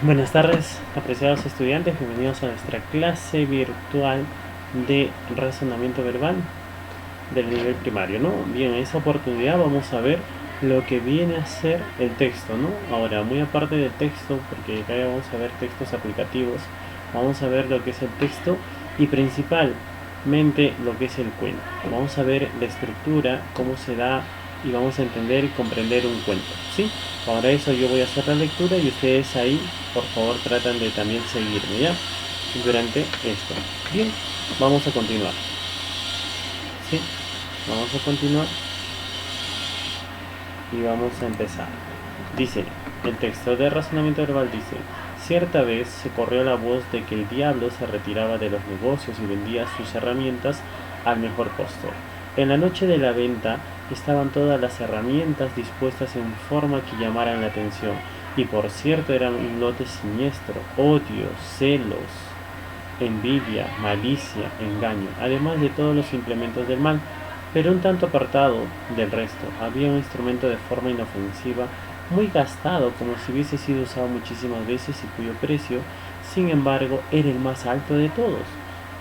Buenas tardes, apreciados estudiantes, bienvenidos a nuestra clase virtual de razonamiento verbal del nivel primario, ¿no? Bien, en esa oportunidad vamos a ver lo que viene a ser el texto, ¿no? Ahora, muy aparte del texto, porque acá ya vamos a ver textos aplicativos, vamos a ver lo que es el texto y principalmente lo que es el cuento. Vamos a ver la estructura, cómo se da y vamos a entender y comprender un cuento, ¿sí? Para eso yo voy a hacer la lectura y ustedes ahí, por favor, tratan de también seguirme, ¿ya? Durante esto. Bien, vamos a continuar. ¿Sí? Vamos a continuar y vamos a empezar. Dice, el texto de razonamiento verbal dice, cierta vez se corrió la voz de que el diablo se retiraba de los negocios y vendía sus herramientas al mejor postor. En la noche de la venta estaban todas las herramientas dispuestas en forma que llamaran la atención, y por cierto eran un lote siniestro, odio, celos, envidia, malicia, engaño, además de todos los implementos del mal, pero un tanto apartado del resto. Había un instrumento de forma inofensiva, muy gastado, como si hubiese sido usado muchísimas veces y cuyo precio, sin embargo, era el más alto de todos.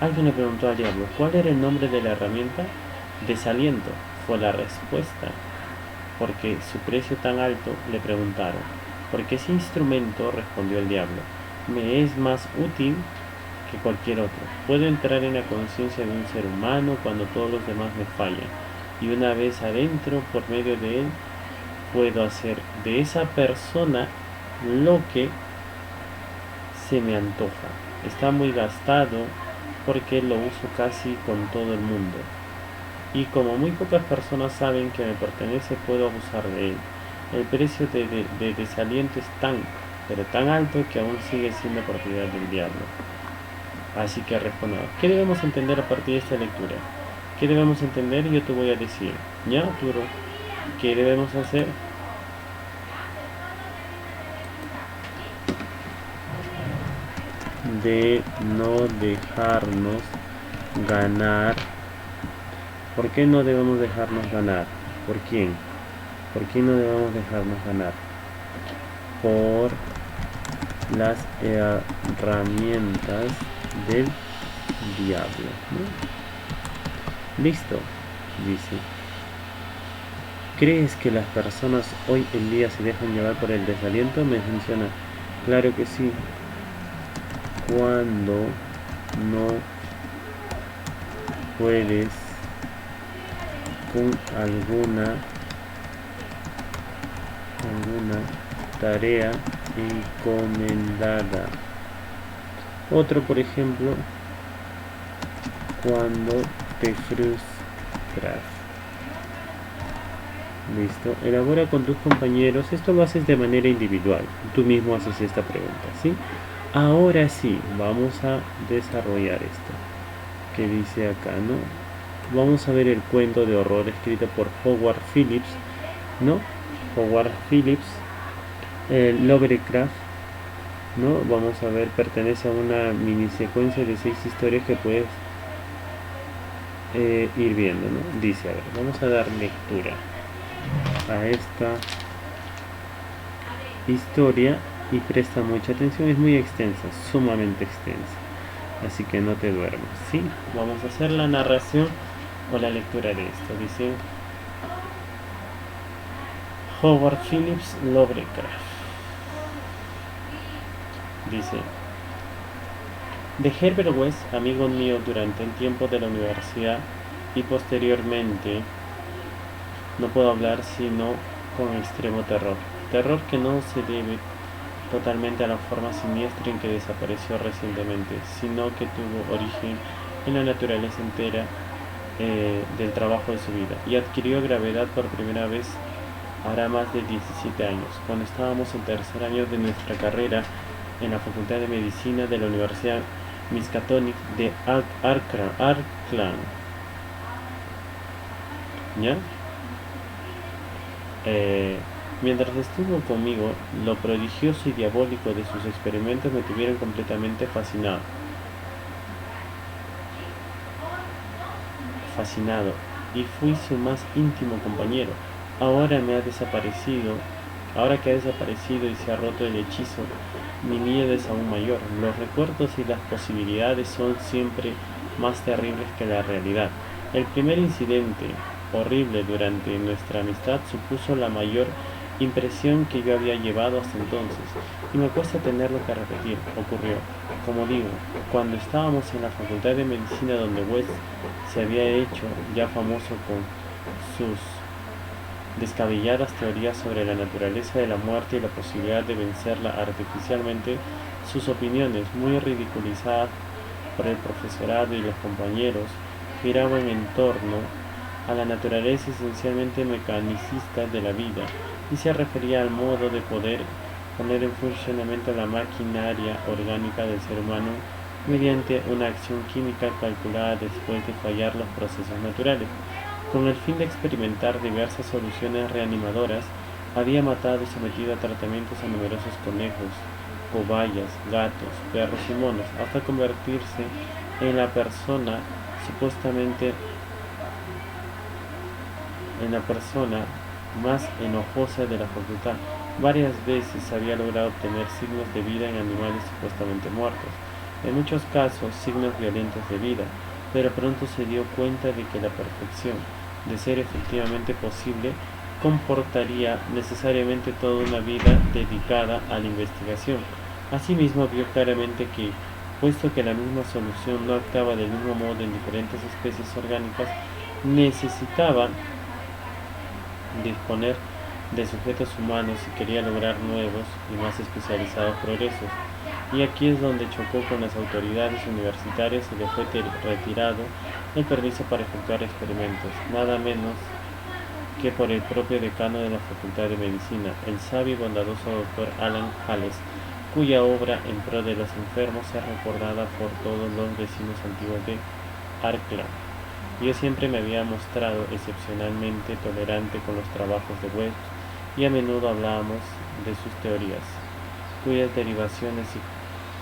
Alguien le preguntó al diablo, ¿cuál era el nombre de la herramienta? Desaliento, fue la respuesta. Porque su precio tan alto, le preguntaron. Porque ese instrumento, respondió el diablo, me es más útil que cualquier otro. Puedo entrar en la conciencia de un ser humano cuando todos los demás me fallan. Y una vez adentro, por medio de él, puedo hacer de esa persona lo que se me antoja. Está muy gastado porque lo uso casi con todo el mundo. Y como muy pocas personas saben que me pertenece, puedo abusar de él. El precio de desaliento es tan, pero tan alto que aún sigue siendo propiedad del diablo. Así que respondamos, ¿qué debemos entender a partir de esta lectura? ¿Qué debemos entender? Yo te voy a decir, ¿ya, Arturo? ¿Qué debemos hacer? De no dejarnos ganar. ¿Por qué no debemos dejarnos ganar? ¿Por quién? ¿Por quién no debemos dejarnos ganar? Por las herramientas del diablo, ¿no? Listo, dice. ¿Crees que las personas hoy en día se dejan llevar por el desaliento? Me menciona. Claro que sí. Cuando no puedes con alguna tarea encomendada. Otro, por ejemplo, cuando te frustras. Listo. Elabora con tus compañeros. Esto lo haces de manera individual. Tú mismo haces esta pregunta, ¿sí? Ahora sí, vamos a desarrollar esto. Que dice acá, ¿no? Vamos a ver el cuento de horror escrito por Howard Phillips, ¿no? Howard Phillips, Lovecraft, ¿no? Vamos a ver, pertenece a una mini secuencia de 6 historias que puedes ir viendo, ¿no? Dice, a ver, vamos a dar lectura a esta historia y presta mucha atención, es muy extensa, sumamente extensa, así que no te duermas, ¿sí? Vamos a hacer la narración o la lectura de esto. Dice Howard Phillips Lovecraft. Dice, de Herbert West, amigo mío durante el tiempo de la universidad y posteriormente, no puedo hablar sino con extremo terror. Terror que no se debe totalmente a la forma siniestra en que desapareció recientemente, sino que tuvo origen en la naturaleza entera del trabajo de su vida y adquirió gravedad por primera vez hará más de 17 años, cuando estábamos en tercer año de nuestra carrera en la Facultad de Medicina de la Universidad Miskatonic de Auckland. ¿Ya? Mientras estuvo conmigo, lo prodigioso y diabólico de sus experimentos me tuvieron completamente fascinado, y fui su más íntimo compañero. Ahora me ha desaparecido Ahora que ha desaparecido y se ha roto el hechizo, mi miedo es aún mayor. Los recuerdos y las posibilidades son siempre más terribles que la realidad. El primer incidente horrible durante nuestra amistad supuso la mayor impresión que yo había llevado hasta entonces, y me cuesta tenerlo que repetir. Ocurrió, como digo, cuando estábamos en la Facultad de Medicina, donde West se había hecho ya famoso con sus descabelladas teorías sobre la naturaleza de la muerte y la posibilidad de vencerla artificialmente. Sus opiniones, muy ridiculizadas por el profesorado y los compañeros, giraban en torno a la naturaleza esencialmente mecanicista de la vida, y se refería al modo de poder poner en funcionamiento la maquinaria orgánica del ser humano mediante una acción química calculada después de fallar los procesos naturales. Con el fin de experimentar diversas soluciones reanimadoras, había matado y sometido a tratamientos a numerosos conejos, cobayas, gatos, perros y monos, hasta convertirse en la persona supuestamente en la persona más enojosa de la facultad. Varias veces había logrado obtener signos de vida en animales supuestamente muertos, en muchos casos signos violentos de vida, pero pronto se dio cuenta de que la perfección, de ser efectivamente posible, comportaría necesariamente toda una vida dedicada a la investigación. Asimismo, vio claramente que, puesto que la misma solución no actuaba del mismo modo en diferentes especies orgánicas, necesitaba disponer de sujetos humanos si quería lograr nuevos y más especializados progresos. Y aquí es donde chocó con las autoridades universitarias y le fue retirado el permiso para efectuar experimentos, nada menos que por el propio decano de la Facultad de Medicina, el sabio y bondadoso doctor Alan Hales, cuya obra en pro de los enfermos es recordada por todos los vecinos antiguos de Arkland. Yo siempre me había mostrado excepcionalmente tolerante con los trabajos de West, y a menudo hablábamos de sus teorías, cuyas derivaciones y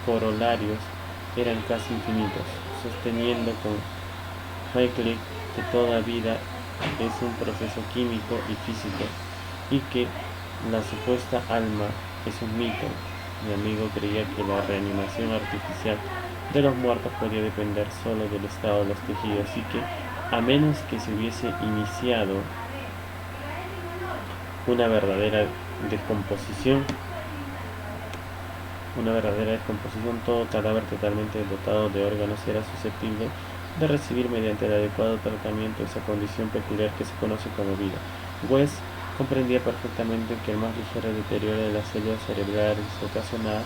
corolarios eran casi infinitos, sosteniendo con Haeckel que toda vida es un proceso químico y físico, y que la supuesta alma es un mito. Mi amigo creía que la reanimación artificial de los muertos podía depender solo del estado de los tejidos, y que, a menos que se hubiese iniciado una verdadera descomposición, todo cadáver totalmente dotado de órganos era susceptible de recibir mediante el adecuado tratamiento esa condición peculiar que se conoce como vida. West comprendía perfectamente que el más ligero deterioro de las células cerebrales ocasionada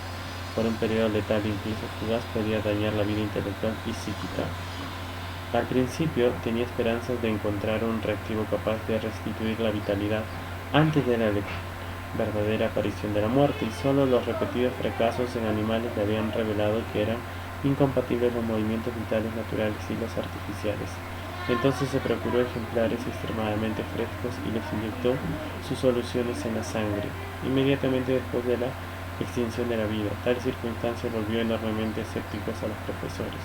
por un periodo letal incluso fugaz podía dañar la vida intelectual y psíquica. Al principio tenía esperanzas de encontrar un reactivo capaz de restituir la vitalidad antes de la verdadera aparición de la muerte, y solo los repetidos fracasos en animales le habían revelado que eran incompatibles los movimientos vitales naturales y los artificiales. Entonces se procuró ejemplares extremadamente frescos y les inyectó sus soluciones en la sangre, inmediatamente después de la extinción de la vida. Tal circunstancia volvió enormemente escépticos a los profesores,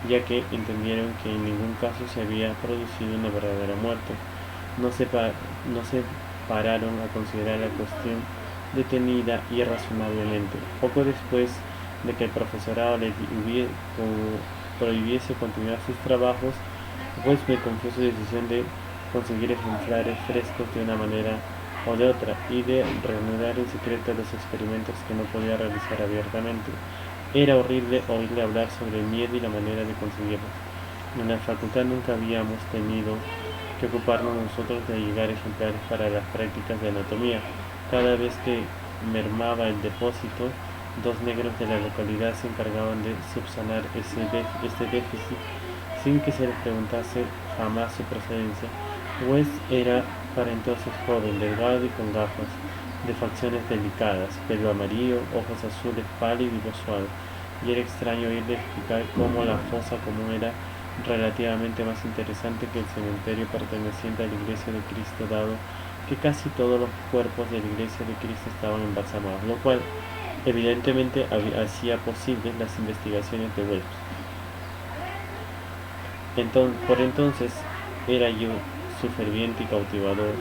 ya que entendieron que en ningún caso se había producido una verdadera muerte. No se pararon a considerar la cuestión detenida y razonablemente. Poco después de que el profesorado le prohibiese continuar sus trabajos, West me confió su decisión de conseguir ejemplares frescos de una manera o de otra, y de reanudar en secreto los experimentos que no podía realizar abiertamente. Era horrible oírle hablar sobre el miedo y la manera de conseguirlos. En la facultad nunca habíamos tenido que ocuparnos nosotros de llegar ejemplares para las prácticas de anatomía. Cada vez que mermaba el depósito, dos negros de la localidad se encargaban de subsanar este déficit sin que se les preguntase jamás su procedencia. West era para entonces joven, delgado y con gafas, de facciones delicadas, pelo amarillo, ojos azules pálido y voz suave, y era extraño oírle explicar cómo la fosa común era relativamente más interesante que el cementerio perteneciente a la Iglesia de Cristo, dado que casi todos los cuerpos de la Iglesia de Cristo estaban embalsamados, lo cual evidentemente hacía posibles las investigaciones de West. Por entonces era yo su ferviente y cautivador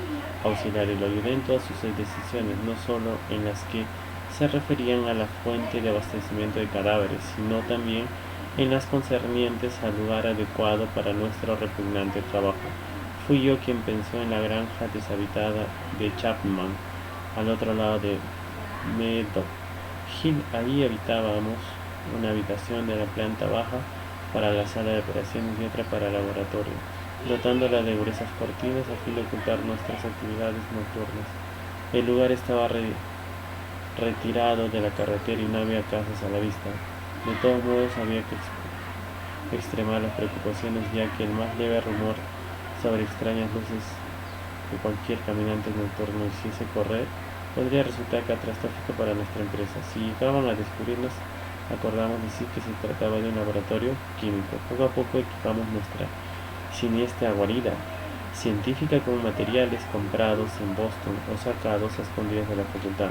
auxiliar lo ayudó en todas sus decisiones, no solo en las que se referían a la fuente de abastecimiento de cadáveres, sino también en las concernientes al lugar adecuado para nuestro repugnante trabajo. Fui yo quien pensó en la granja deshabitada de Chapman, al otro lado de Meadow Hill. Allí habitábamos una habitación de la planta baja para la sala de operaciones y otra para el laboratorio, dotándola de gruesas cortinas a fin de ocultar nuestras actividades nocturnas. El lugar estaba retirado de la carretera y no había casas a la vista. De todos modos había que extremar las preocupaciones, ya que el más leve rumor sobre extrañas luces que cualquier caminante nocturno hiciese correr podría resultar catastrófico para nuestra empresa. Si llegaban a descubrirnos, acordamos decir que se trataba de un laboratorio químico. Poco a poco equipamos nuestra siniestra guarida científica con materiales comprados en Boston o sacados a escondidas de la facultad,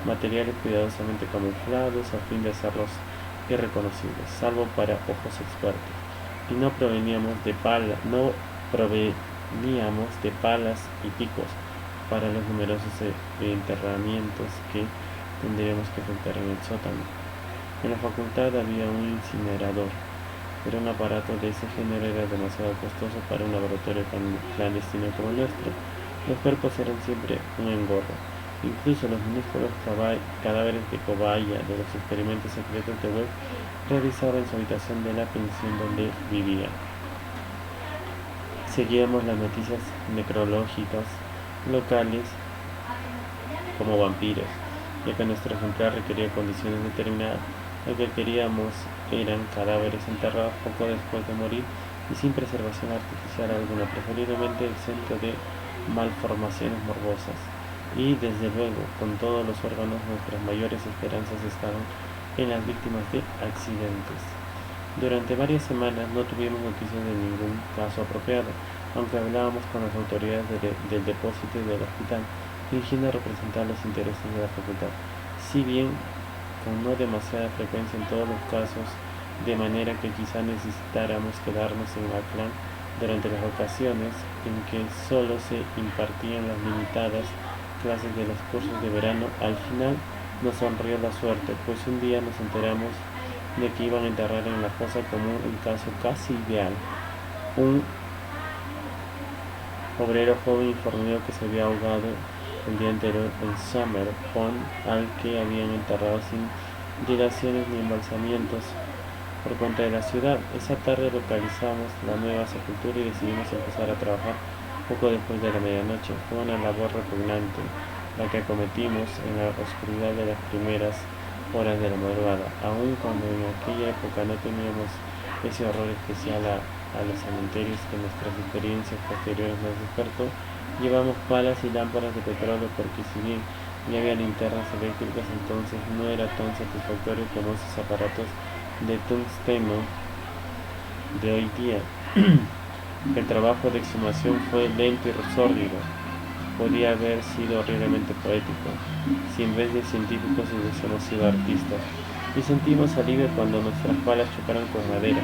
materiales cuidadosamente camuflados a fin de hacerlos irreconocibles, salvo para ojos expertos, y no proveníamos de palas y picos para los numerosos enterramientos que tendríamos que efectuar en el sótano. En la facultad había un incinerador, pero un aparato de ese género era demasiado costoso para un laboratorio clandestino como el nuestro. Los cuerpos eran siempre un engorro. Incluso los minúsculos cadáveres de cobaya de los experimentos secretos de Webb realizaba en su habitación de la pensión donde vivía. Seguíamos las noticias necrológicas locales como vampiros, ya que nuestro ejemplar requería condiciones determinadas. Lo que queríamos eran cadáveres enterrados poco después de morir y sin preservación artificial alguna, preferiblemente exento de malformaciones morbosas. Y desde luego, con todos los órganos, nuestras mayores esperanzas estaban en las víctimas de accidentes. Durante varias semanas no tuvimos noticias de ningún caso apropiado, aunque hablábamos con las autoridades del depósito y del hospital, fingiendo representar los intereses de la facultad, si bien con no demasiada frecuencia en todos los casos, de manera que quizá necesitáramos quedarnos en Auckland durante las ocasiones en que solo se impartían las limitadas clases de los cursos de verano. Al final nos sonrió la suerte, pues un día nos enteramos de que iban a enterrar en la fosa común un caso casi ideal. Un obrero joven informó que se había ahogado el día anterior en Summer Pond, al que habían enterrado sin dilaciones ni embalsamientos por cuenta de la ciudad. Esa tarde localizamos la nueva sepultura y decidimos empezar a trabajar poco después de la medianoche. Fue una labor repugnante la que acometimos en la oscuridad de las primeras horas de la madrugada, aun cuando en aquella época no teníamos ese horror especial a los cementerios que nuestras experiencias posteriores nos despertó. Llevamos palas y lámparas de petróleo porque, si bien ya había linternas eléctricas, entonces no era tan satisfactorio como esos aparatos de tungsteno de hoy día. El trabajo de exhumación fue lento y sórdido. Podía haber sido horriblemente poético si en vez de científicos hubiésemos sido artistas. Y sentimos alivio cuando nuestras palas chocaron con madera.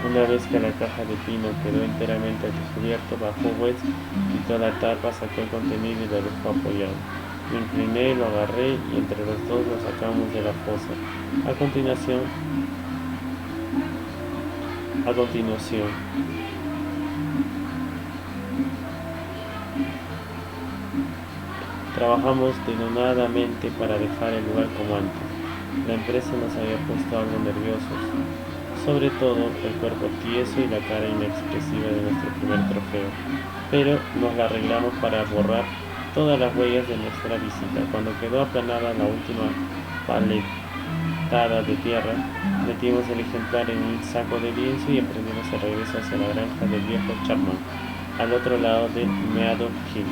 Una vez que la caja de pino quedó enteramente al descubierto, bajó West, quitó la tapa, sacó el contenido y lo dejó apoyado. Me incliné, lo agarré y entre los dos lo sacamos de la fosa. A continuación, trabajamos denodadamente para dejar el lugar como antes. La empresa nos había puesto algo nerviosos, sobre todo el cuerpo tieso y la cara inexpresiva de nuestro primer trofeo, pero nos la arreglamos para borrar todas las huellas de nuestra visita. Cuando quedó aplanada la última paletada de tierra, metimos el ejemplar en un saco de lienzo y emprendimos el regreso hacia la granja del viejo Chapman, al otro lado de Meadow Hill.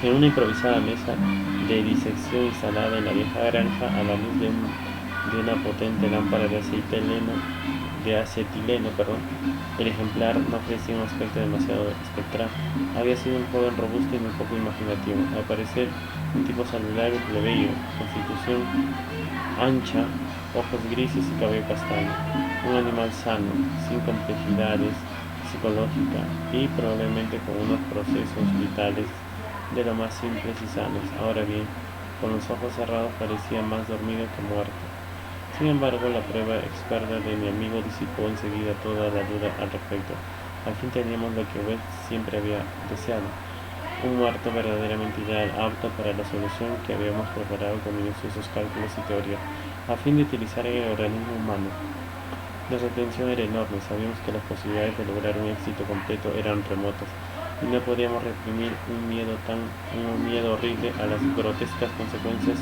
En una improvisada mesa de disección instalada en la vieja granja, a la luz de una potente lámpara de acetileno, el ejemplar no ofrecía un aspecto demasiado espectral. Había sido un joven robusto y muy poco imaginativo, al parecer un tipo saludable y plebeyo, constitución ancha, ojos grises y cabello castaño, un animal sano, sin complejidades, psicológica y probablemente con unos procesos vitales de lo más simples y sanos. Ahora bien, con los ojos cerrados parecía más dormido que muerto. Sin embargo, la prueba experta de mi amigo disipó enseguida toda la duda al respecto. Al fin teníamos lo que West siempre había deseado: un muerto verdaderamente ideal, apto para la solución que habíamos preparado con minuciosos cálculos y teoría, a fin de utilizar en el organismo humano. Nuestra tensión era enorme, sabíamos que las posibilidades de lograr un éxito completo eran remotas, y no podíamos reprimir un miedo horrible a las grotescas consecuencias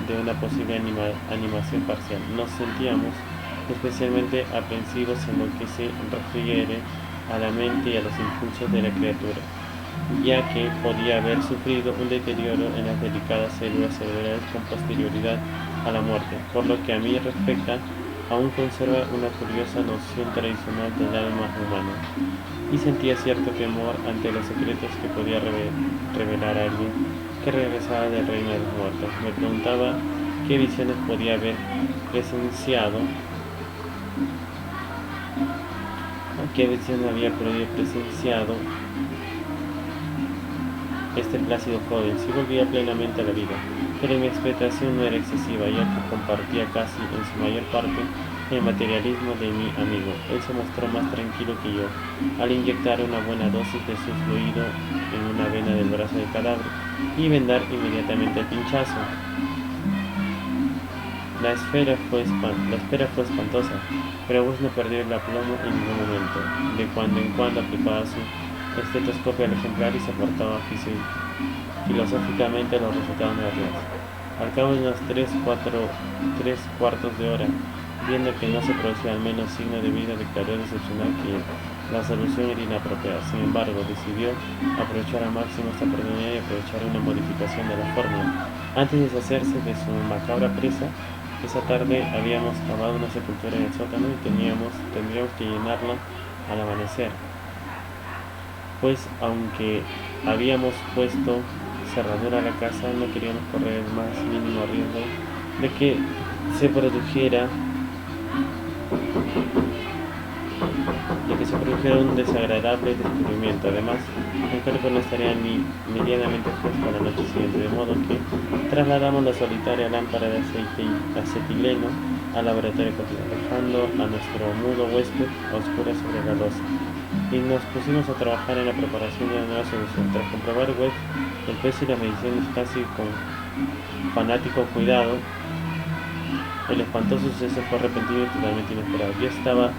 de una posible animación parcial. Nos sentíamos especialmente aprensivos en lo que se refiere a la mente y a los impulsos de la criatura, ya que podía haber sufrido un deterioro en las delicadas células cerebrales con posterioridad a la muerte. Por lo que a mí respecta, aún conserva una curiosa noción tradicional del alma humana, y sentía cierto temor ante los secretos que podía revelar a alguien que regresaba del reino de los muertos. Me preguntaba qué visiones podía haber presenciado, qué visiones había presenciado este plácido joven, si volvía plenamente a la vida. Pero mi expectación no era excesiva, ya que compartía casi en su mayor parte el materialismo de mi amigo. Él se mostró más tranquilo que yo al inyectar una buena dosis de su fluido en una vena del brazo del cadáver y vendar inmediatamente el pinchazo. La espera fue espantosa, pero West no perdió el aplomo en ningún momento. De cuando en cuando aplicaba su estetoscopio al ejemplar y se apartaba filosóficamente los resultados negativos. Al cabo de unos 3 cuartos de hora, viendo que no se producía al menos signo de vida, declaró decepcionado que la solución era inapropiada. Sin embargo, decidió aprovechar al máximo esta oportunidad y aprovechar una modificación de la fórmula. Antes de deshacerse de su macabra presa, esa tarde habíamos cavado una sepultura en el sótano y tendríamos que llenarla al amanecer, pues aunque habíamos puesto cerradura a la casa, no queríamos correr el más mínimo riesgo de que se produjera un desagradable descubrimiento. Además, el cuerpo no estaría ni medianamente fresco a la noche siguiente, de modo que trasladamos la solitaria lámpara de acetileno al laboratorio cotidiano, dejando a nuestro mudo huésped a oscuras sobre la losa, y nos pusimos a trabajar en la preparación de una nueva solución. Tras comprobar el peso y las mediciones casi con fanático cuidado, el espantoso suceso fue repentino y totalmente inesperado. Yo estaba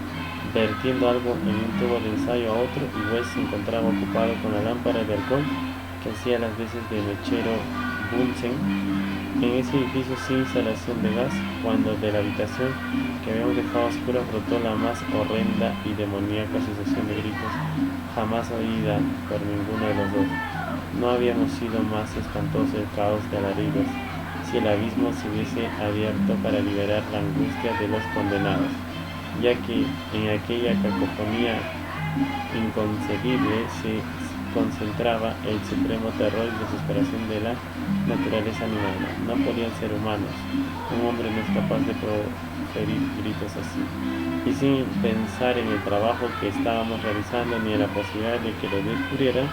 vertiendo algo en un tubo de ensayo a otro, y West se encontraba ocupado con la lámpara de alcohol que hacía las veces de mechero Bunsen en ese edificio sin instalación de gas, cuando de la habitación que habíamos dejado a oscuras brotó la más horrenda y demoníaca sucesión de gritos jamás oída por ninguno de los dos. No habíamos sido más espantoso el caos de alaridos si el abismo se hubiese abierto para liberar la angustia de los condenados, ya que en aquella cacofonía inconcebible se concentraba el supremo terror y desesperación de la naturaleza animal. No podían ser humanos, un hombre no es capaz de proferir gritos así. Y sin pensar en el trabajo que estábamos realizando ni en la posibilidad de que lo descubrieran,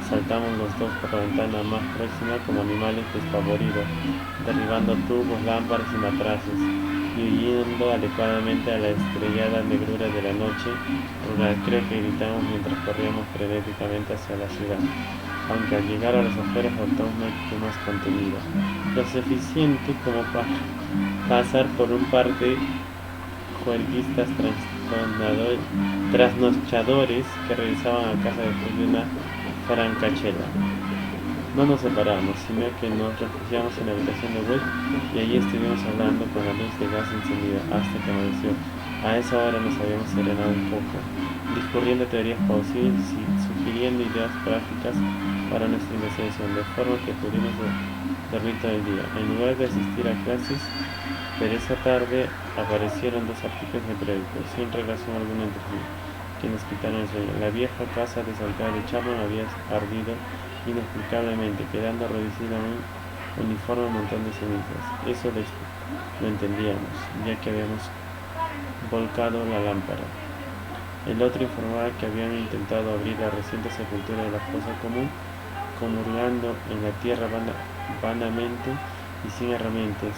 saltamos los dos por la ventana más próxima como animales despavoridos, derribando tubos, lámparas y matraces, y huyendo adecuadamente a la estrellada negrura de la noche rural. Creo que gritamos mientras corríamos frenéticamente hacia la ciudad, aunque al llegar a las afueras adoptamos una actitud más contenida, lo suficiente como para pasar por un par de juerguistas trasnochadores que regresaban a casa después de una francachela. No nos separamos, sino que nos refugiamos en la habitación de West, y allí estuvimos hablando con la luz de gas encendida hasta que amaneció. A esa hora nos habíamos serenado un poco, discurriendo teorías plausibles y sugiriendo ideas prácticas para nuestra investigación, de forma que pudimos dormir todo el día, en lugar de asistir a clases. Pero esa tarde aparecieron dos artículos de periódico, sin relación alguna entre sí, que nos quitaron el sueño. La vieja casa desalcada de Chapman había ardido inexplicablemente, quedando reducida a un uniforme montón de cenizas. Eso lo entendíamos, ya que habíamos volcado la lámpara. El otro informaba que habían intentado abrir la reciente sepultura de la fosa común, comulgando en la tierra vanamente y sin herramientas.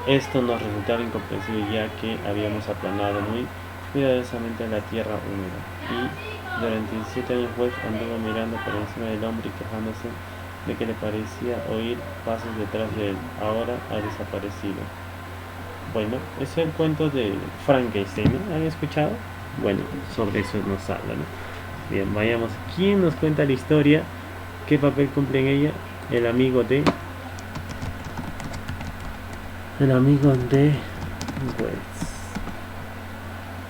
Esto nos resultaba incomprensible, ya que habíamos aplanado muy cuidadosamente la tierra húmeda, y durante 17 años Wells anduvo mirando por encima del hombro y quejándose de que le parecía oír pasos detrás de él. Ahora ha desaparecido. Bueno, ese es el cuento de Frankenstein, ¿no? ¿Han escuchado? Bueno, sobre eso nos habla, ¿no? Bien, vayamos. ¿Quién nos cuenta la historia? ¿Qué papel cumple en ella? El amigo de Wells.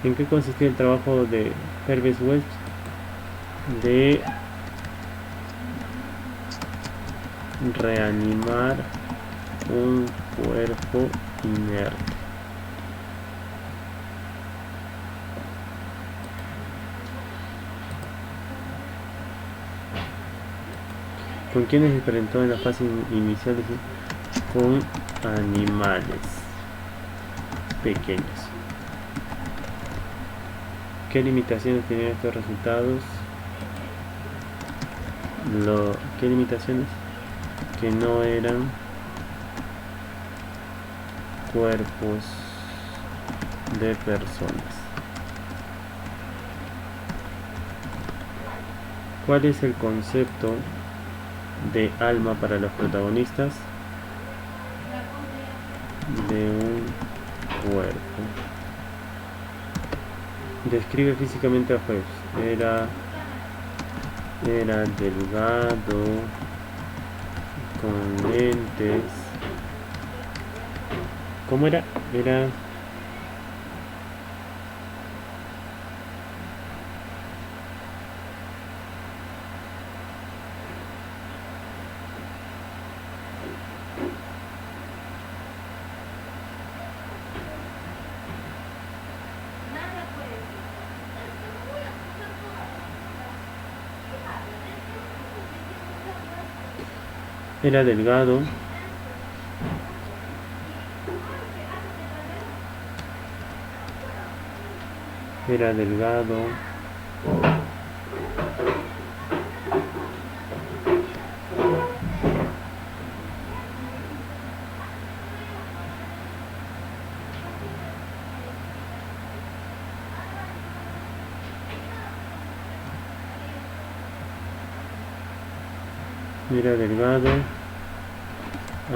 ¿En qué consistía el trabajo de Herbert Wells? De reanimar un cuerpo inerte. ¿Con quiénes experimentó en la fase inicial? Con animales pequeños. ¿Qué limitaciones tenían estos resultados? ¿Qué limitaciones? Que no eran cuerpos de personas. ¿Cuál es el concepto de alma para los protagonistas? De un cuerpo. Describe físicamente a Phelps. Era delgado, con lentes. ¿Cómo era? Era delgado,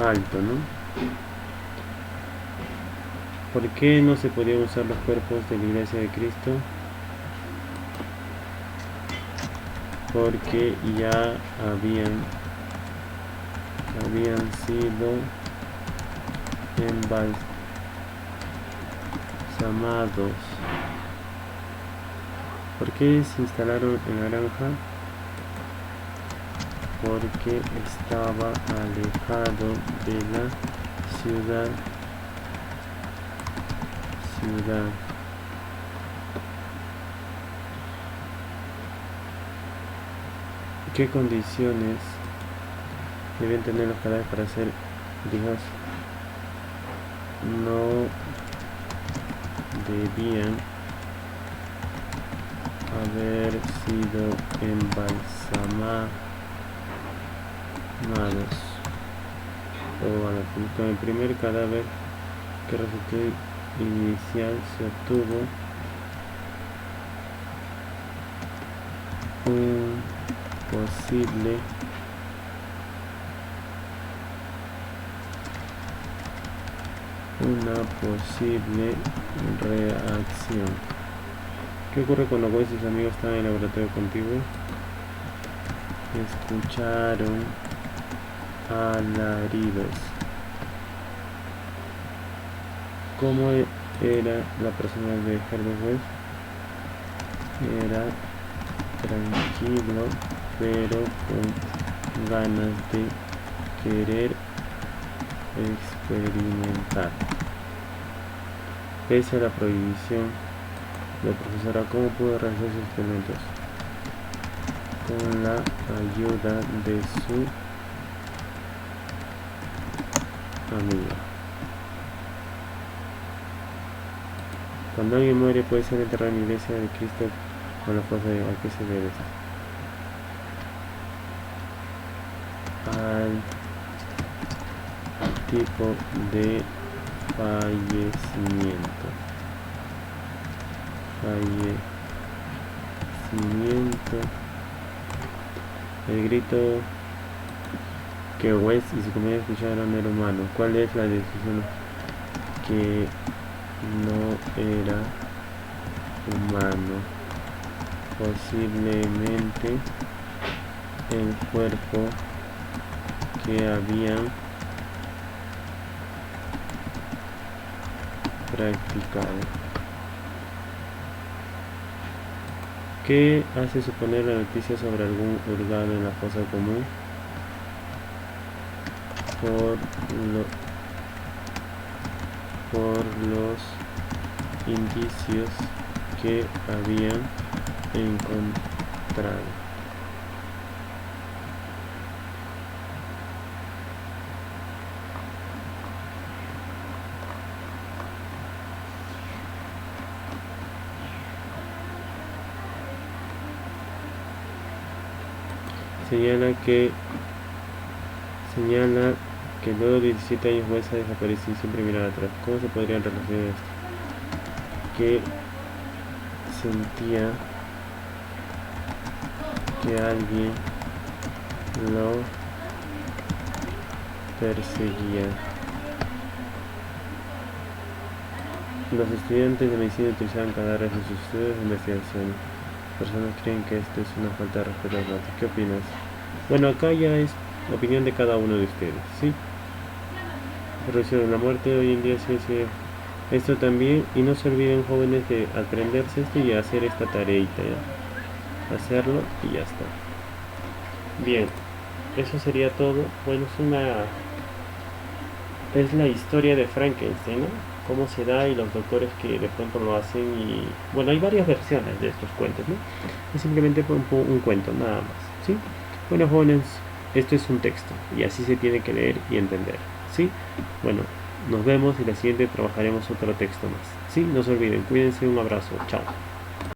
alto, ¿no? ¿Por qué no se podían usar los cuerpos de la Iglesia de Cristo? Porque ya habían sido embalsamados. ¿Por qué se instalaron en la granja? Porque estaba alejado de la ciudad. ¿Qué condiciones deben tener los cadáveres para ser dignos? No debían haber sido embalsamados. Con el primer cadáver que resultó inicial se obtuvo una posible reacción. ¿Qué ocurre cuando Wes y sus amigos estaban en el laboratorio contiguo? Escucharon alaridos. ¿Cómo era la personalidad de Herbert Wells? Era tranquilo, pero con ganas de querer experimentar. Pese a la prohibición del profesor, ¿cómo pudo realizar sus experimentos? Con la ayuda de su amiga. Cuando alguien muere puede ser enterrado en la iglesia de Cristo con la fosa de... ¿A qué se debe esto? Al tipo de fallecimiento. El grito que West y su comunidad escucharon era humano. ¿Cuál es la decisión? Que no era humano. Posiblemente el cuerpo que habían practicado. ¿Qué hace suponer la noticia sobre algún hurgado en la fosa común? Por los indicios que habían encontrado. Señala que luego de 17 años West ha desaparecido y siempre mirar atrás. ¿Cómo se podría relacionar esto? Que sentía que alguien lo perseguía. Los estudiantes de medicina utilizaban cadáveres en sus estudios de investigación. Personas creen que esto es una falta de respeto al rato. ¿Qué opinas? Bueno, acá ya es la opinión de cada uno de ustedes, ¿sí? Reducción de la muerte hoy en día sí. Esto también, y no se olviden, jóvenes, de aprenderse esto y hacer esta tareita, ¿ya? Hacerlo y ya está. Bien, eso sería todo. Bueno, es la historia de Frankenstein, ¿no? Cómo se da y los doctores que de pronto lo hacen y... Bueno, hay varias versiones de estos cuentos, ¿no? Es simplemente un cuento, nada más, ¿sí? Bueno, jóvenes, esto es un texto y así se tiene que leer y entender, ¿sí? Bueno, nos vemos y la siguiente trabajaremos otro texto más, ¿sí? No se olviden, cuídense, un abrazo, chao.